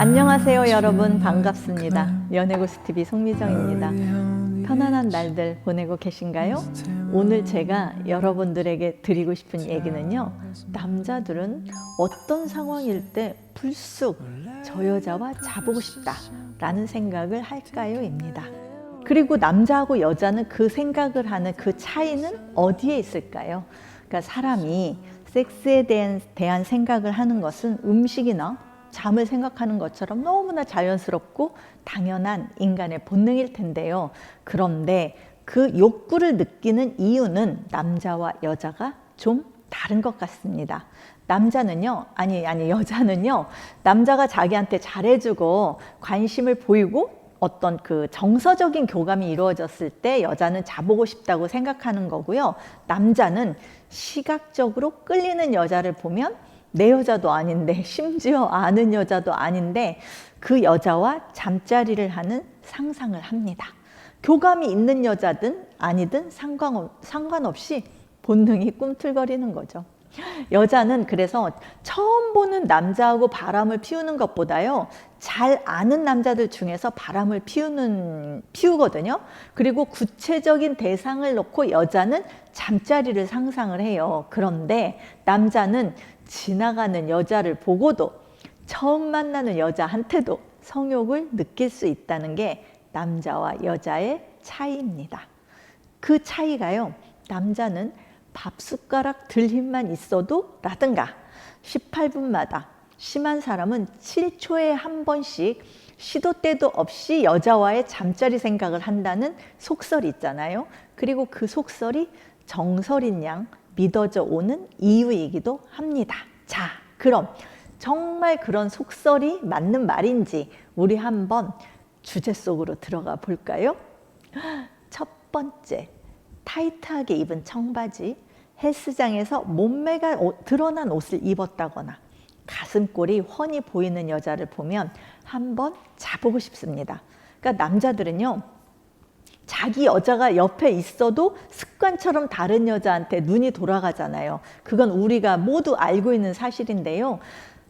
안녕하세요 여러분, 반갑습니다. 연애고스TV 송미정입니다. 편안한 날들 보내고 계신가요? 오늘 제가 여러분들에게 드리고 싶은 얘기는요, 남자들은 어떤 상황일 때 불쑥 저 여자와 자보고 싶다 라는 생각을 할까요? 입니다. 그리고 남자하고 여자는 그 생각을 하는 그 차이는 어디에 있을까요? 그러니까 사람이 섹스에 대한 생각을 하는 것은 음식이나 잠을 생각하는 것처럼 너무나 자연스럽고 당연한 인간의 본능일 텐데요. 그런데 그 욕구를 느끼는 이유는 남자와 여자가 좀 다른 것 같습니다. 여자는요, 남자가 자기한테 잘해주고 관심을 보이고 어떤 그 정서적인 교감이 이루어졌을 때 여자는 자보고 싶다고 생각하는 거고요. 남자는 시각적으로 끌리는 여자를 보면 내 여자도 아닌데, 심지어 아는 여자도 아닌데 그 여자와 잠자리를 하는 상상을 합니다. 교감이 있는 여자든 아니든 상관없이 본능이 꿈틀거리는 거죠. 여자는 그래서 처음 보는 남자하고 바람을 피우는 것보다요, 잘 아는 남자들 중에서 바람을 피우거든요. 그리고 구체적인 대상을 놓고 여자는 잠자리를 상상을 해요. 그런데 남자는 지나가는 여자를 보고도 처음 만나는 여자한테도 성욕을 느낄 수 있다는 게 남자와 여자의 차이입니다. 그 차이가요, 남자는 밥숟가락 들 힘만 있어도 라든가 18분마다, 심한 사람은 7초에 한 번씩 시도 때도 없이 여자와의 잠자리 생각을 한다는 속설이 있잖아요. 그리고 그 속설이 정설인 양 믿어져 오는 이유이기도 합니다. 자, 그럼 정말 그런 속설이 맞는 말인지 우리 한번 주제 속으로 들어가 볼까요? 첫 번째, 타이트하게 입은 청바지, 헬스장에서 몸매가 드러난 옷을 입었다거나 가슴골이 훤히 보이는 여자를 보면 한번 자보고 싶습니다. 그러니까 남자들은요, 자기 여자가 옆에 있어도 습관처럼 다른 여자한테 눈이 돌아가잖아요. 그건 우리가 모두 알고 있는 사실인데요.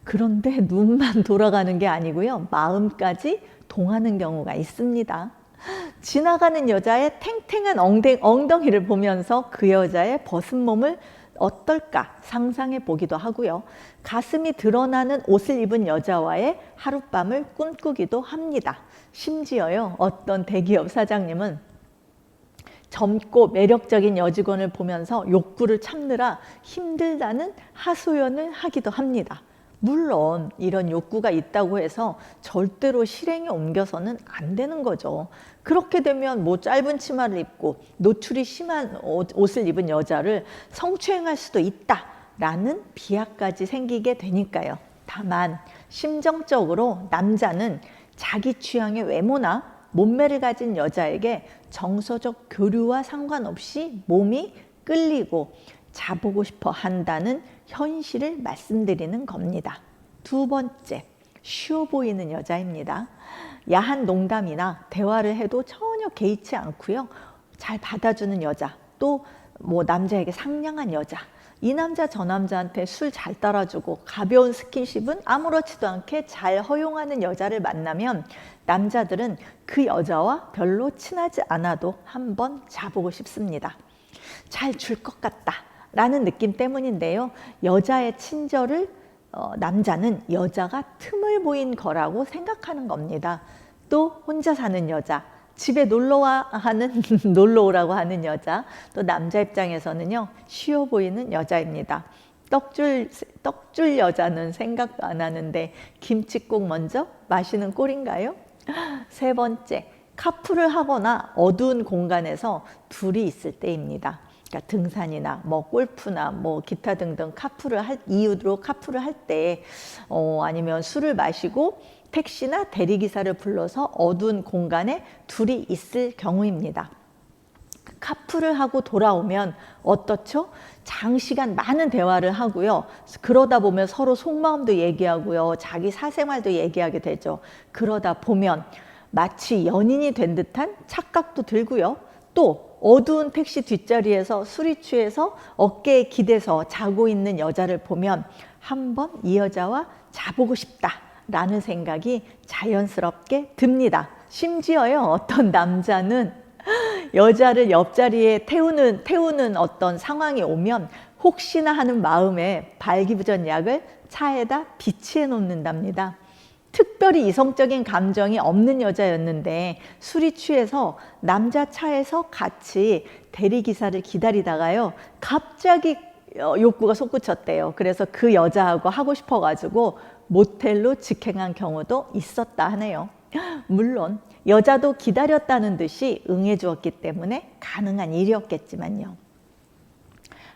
그런데 눈만 돌아가는 게 아니고요, 마음까지 동하는 경우가 있습니다. 지나가는 여자의 탱탱한 엉덩이를 보면서 그 여자의 벗은 몸을 어떨까 상상해 보기도 하고요. 가슴이 드러나는 옷을 입은 여자와의 하룻밤을 꿈꾸기도 합니다. 심지어요, 어떤 대기업 사장님은 젊고 매력적인 여직원을 보면서 욕구를 참느라 힘들다는 하소연을 하기도 합니다. 물론 이런 욕구가 있다고 해서 절대로 실행에 옮겨서는 안 되는 거죠. 그렇게 되면 뭐 짧은 치마를 입고 노출이 심한 옷을 입은 여자를 성추행할 수도 있다라는 비하까지 생기게 되니까요. 다만 심정적으로 남자는 자기 취향의 외모나 몸매를 가진 여자에게 정서적 교류와 상관없이 몸이 끌리고 자보고 싶어 한다는 현실을 말씀드리는 겁니다. 두 번째, 쉬워 보이는 여자입니다. 야한 농담이나 대화를 해도 전혀 개의치 않고요, 잘 받아주는 여자, 또 뭐 남자에게 상냥한 여자, 이 남자 저 남자한테 술 잘 따라주고 가벼운 스킨십은 아무렇지도 않게 잘 허용하는 여자를 만나면 남자들은 그 여자와 별로 친하지 않아도 한번 자보고 싶습니다. 잘 줄 것 같다 라는 느낌 때문인데요, 여자의 친절을 남자는 여자가 틈을 보인 거라고 생각하는 겁니다. 또 혼자 사는 여자, 집에 놀러 오라고 하는 여자, 또 남자 입장에서는요, 쉬워 보이는 여자입니다. 떡줄 여자는 생각도 안 하는데 김칫국 먼저 마시는 꼴인가요? 세 번째, 카풀을 하거나 어두운 공간에서 둘이 있을 때입니다. 그러니까 등산이나 뭐 골프나 뭐 기타 등등 이유로 카풀을 할 때, 아니면 술을 마시고 택시나 대리기사를 불러서 어두운 공간에 둘이 있을 경우입니다. 카풀을 하고 돌아오면 어떻죠? 장시간 많은 대화를 하고요. 그러다 보면 서로 속마음도 얘기하고요, 자기 사생활도 얘기하게 되죠. 그러다 보면 마치 연인이 된 듯한 착각도 들고요. 또 어두운 택시 뒷자리에서 술이 취해서 어깨에 기대서 자고 있는 여자를 보면 한번 이 여자와 자보고 싶다 라는 생각이 자연스럽게 듭니다. 심지어요, 어떤 남자는 여자를 옆자리에 태우는 어떤 상황이 오면 혹시나 하는 마음에 발기부전약을 차에다 비치해 놓는답니다. 특별히 이성적인 감정이 없는 여자였는데 술이 취해서 남자 차에서 같이 대리기사를 기다리다가요, 갑자기 욕구가 솟구쳤대요. 그래서 그 여자하고 하고 싶어가지고 모텔로 직행한 경우도 있었다 하네요. 물론 여자도 기다렸다는 듯이 응해주었기 때문에 가능한 일이었겠지만요.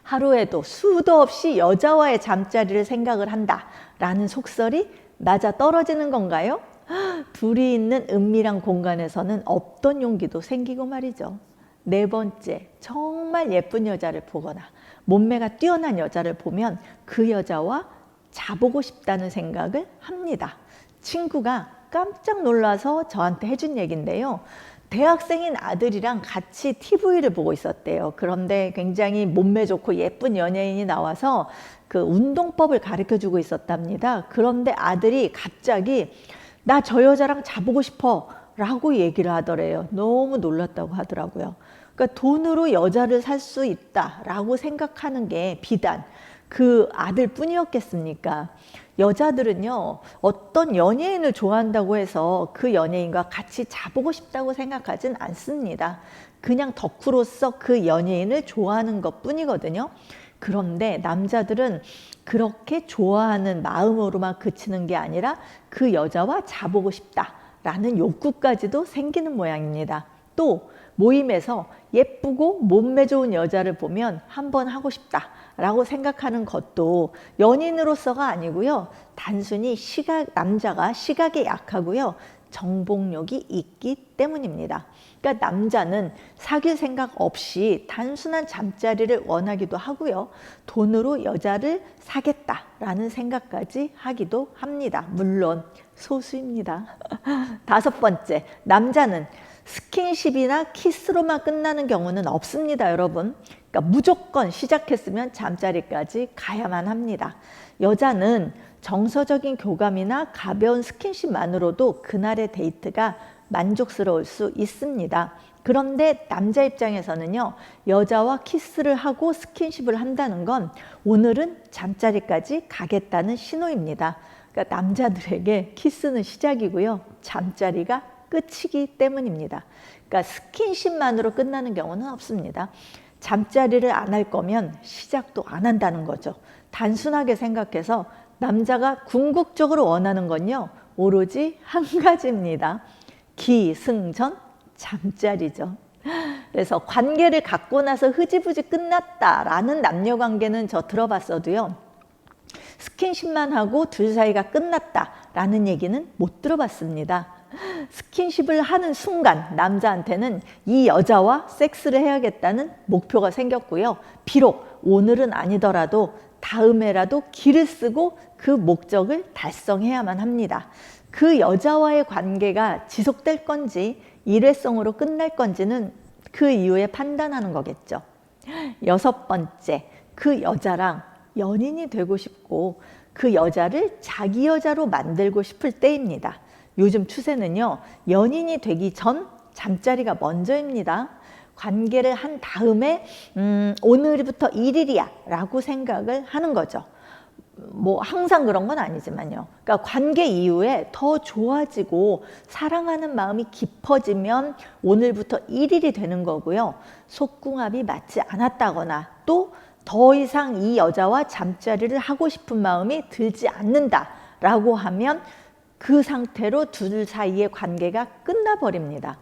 하루에도 수도 없이 여자와의 잠자리를 생각을 한다라는 속설이 맞아 떨어지는 건가요? 둘이 있는 은밀한 공간에서는 없던 용기도 생기고 말이죠. 네 번째, 정말 예쁜 여자를 보거나 몸매가 뛰어난 여자를 보면 그 여자와 자보고 싶다는 생각을 합니다. 친구가 깜짝 놀라서 저한테 해준 얘기인데요. 대학생인 아들이랑 같이 TV를 보고 있었대요. 그런데 굉장히 몸매 좋고 예쁜 연예인이 나와서 그 운동법을 가르쳐 주고 있었답니다. 그런데 아들이 갑자기 나 저 여자랑 자보고 싶어 라고 얘기를 하더래요. 너무 놀랐다고 하더라고요. 그러니까 돈으로 여자를 살 수 있다라고 생각하는 게 비단 그 아들 뿐이었겠습니까? 여자들은요, 어떤 연예인을 좋아한다고 해서 그 연예인과 같이 자보고 싶다고 생각하진 않습니다. 그냥 덕후로서 그 연예인을 좋아하는 것 뿐이거든요. 그런데 남자들은 그렇게 좋아하는 마음으로만 그치는 게 아니라 그 여자와 자보고 싶다라는 욕구까지도 생기는 모양입니다. 또 모임에서 예쁘고 몸매 좋은 여자를 보면 한번 하고 싶다라고 생각하는 것도 연인으로서가 아니고요. 단순히 남자가 시각에 약하고요. 정복력이 있기 때문입니다. 그러니까 남자는 사귈 생각 없이 단순한 잠자리를 원하기도 하고요. 돈으로 여자를 사겠다라는 생각까지 하기도 합니다. 물론 소수입니다. 다섯 번째, 남자는 스킨십이나 키스로만 끝나는 경우는 없습니다, 여러분. 그러니까 무조건 시작했으면 잠자리까지 가야만 합니다. 여자는 정서적인 교감이나 가벼운 스킨십만으로도 그날의 데이트가 만족스러울 수 있습니다. 그런데 남자 입장에서는요, 여자와 키스를 하고 스킨십을 한다는 건 오늘은 잠자리까지 가겠다는 신호입니다. 그러니까 남자들에게 키스는 시작이고요, 잠자리가 끝이기 때문입니다. 그러니까 스킨십만으로 끝나는 경우는 없습니다. 잠자리를 안 할 거면 시작도 안 한다는 거죠. 단순하게 생각해서 남자가 궁극적으로 원하는 건요, 오로지 한 가지입니다. 기승전 잠자리죠. 그래서 관계를 갖고 나서 흐지부지 끝났다라는 남녀 관계는 저 들어봤어도요, 스킨십만 하고 둘 사이가 끝났다라는 얘기는 못 들어봤습니다. 스킨십을 하는 순간 남자한테는 이 여자와 섹스를 해야겠다는 목표가 생겼고요. 비록 오늘은 아니더라도 다음에라도 기를 쓰고 그 목적을 달성해야만 합니다. 그 여자와의 관계가 지속될 건지 일회성으로 끝날 건지는 그 이후에 판단하는 거겠죠. 여섯 번째, 그 여자랑 연인이 되고 싶고 그 여자를 자기 여자로 만들고 싶을 때입니다. 요즘 추세는요, 연인이 되기 전 잠자리가 먼저입니다. 관계를 한 다음에 오늘부터 1일이야 라고 생각을 하는 거죠. 뭐 항상 그런 건 아니지만요. 그러니까 관계 이후에 더 좋아지고 사랑하는 마음이 깊어지면 오늘부터 1일이 되는 거고요. 속궁합이 맞지 않았다거나 또 더 이상 이 여자와 잠자리를 하고 싶은 마음이 들지 않는다라고 하면 그 상태로 둘 사이의 관계가 끝나버립니다.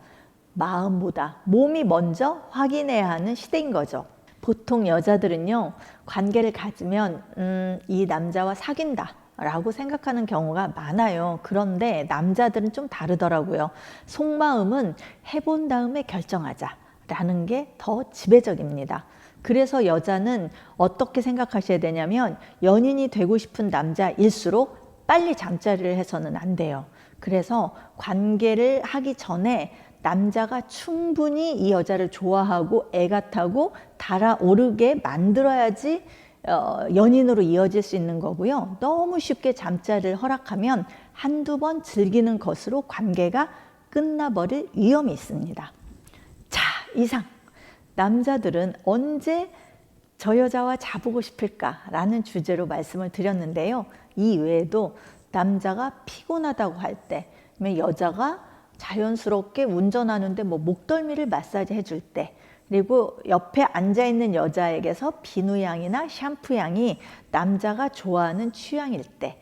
마음보다 몸이 먼저 확인해야 하는 시대인 거죠. 보통 여자들은요, 관계를 가지면 이 남자와 사귄다 라고 생각하는 경우가 많아요. 그런데 남자들은 좀 다르더라고요. 속마음은 해본 다음에 결정하자 라는 게 더 지배적입니다. 그래서 여자는 어떻게 생각하셔야 되냐면, 연인이 되고 싶은 남자일수록 빨리 잠자리를 해서는 안 돼요. 그래서 관계를 하기 전에 남자가 충분히 이 여자를 좋아하고 애가 타고 달아오르게 만들어야지 연인으로 이어질 수 있는 거고요. 너무 쉽게 잠자리를 허락하면 한두 번 즐기는 것으로 관계가 끝나버릴 위험이 있습니다. 자, 이상 남자들은 언제 저 여자와 자보고 싶을까라는 주제로 말씀을 드렸는데요. 이 외에도 남자가 피곤하다고 할 때, 여자가 자연스럽게 운전하는데 목덜미를 마사지 해줄 때, 그리고 옆에 앉아있는 여자에게서 비누향이나 샴푸향이 남자가 좋아하는 취향일 때,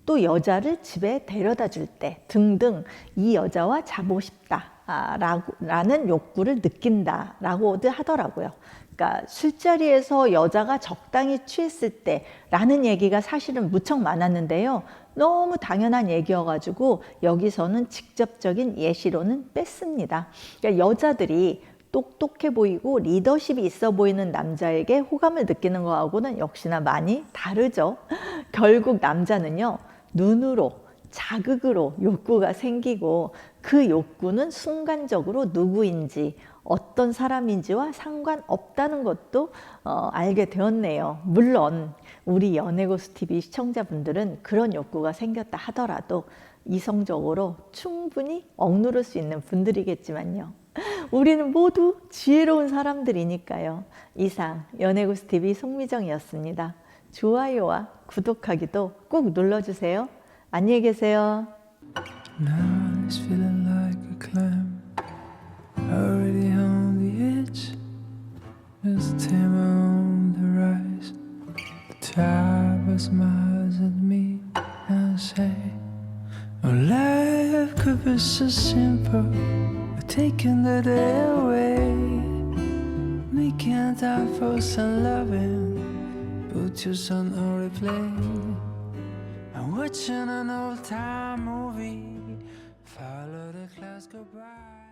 또 여자를 집에 데려다 줄 때 등등 이 여자와 자보고 싶다라는 욕구를 느낀다라고도 하더라고요. 그러니까 술자리에서 여자가 적당히 취했을 때라는 얘기가 사실은 무척 많았는데요. 너무 당연한 얘기여가지고 여기서는 직접적인 예시로는 뺐습니다. 그러니까 여자들이 똑똑해 보이고 리더십이 있어 보이는 남자에게 호감을 느끼는 거하고는 역시나 많이 다르죠. 결국 남자는요, 눈으로, 자극으로 욕구가 생기고 그 욕구는 순간적으로 누구인지 어떤 사람인지와 상관없다는 것도 알게 되었네요. 물론 우리 연애고수TV 시청자분들은 그런 욕구가 생겼다 하더라도 이성적으로 충분히 억누를 수 있는 분들이겠지만요. 우리는 모두 지혜로운 사람들이니까요. 이상 연애고수TV 송미정이었습니다. 좋아요와 구독하기도 꼭 눌러주세요. 안녕히 계세요. Now it's feeling like a climb, already on the edge. Just timber on the rise. The tower smiles at me and say, "Oh, life could be so simple. We're taking the day away, making time for some loving. Put your son on replay. I'm watching an old time movie. Follow the clouds go by.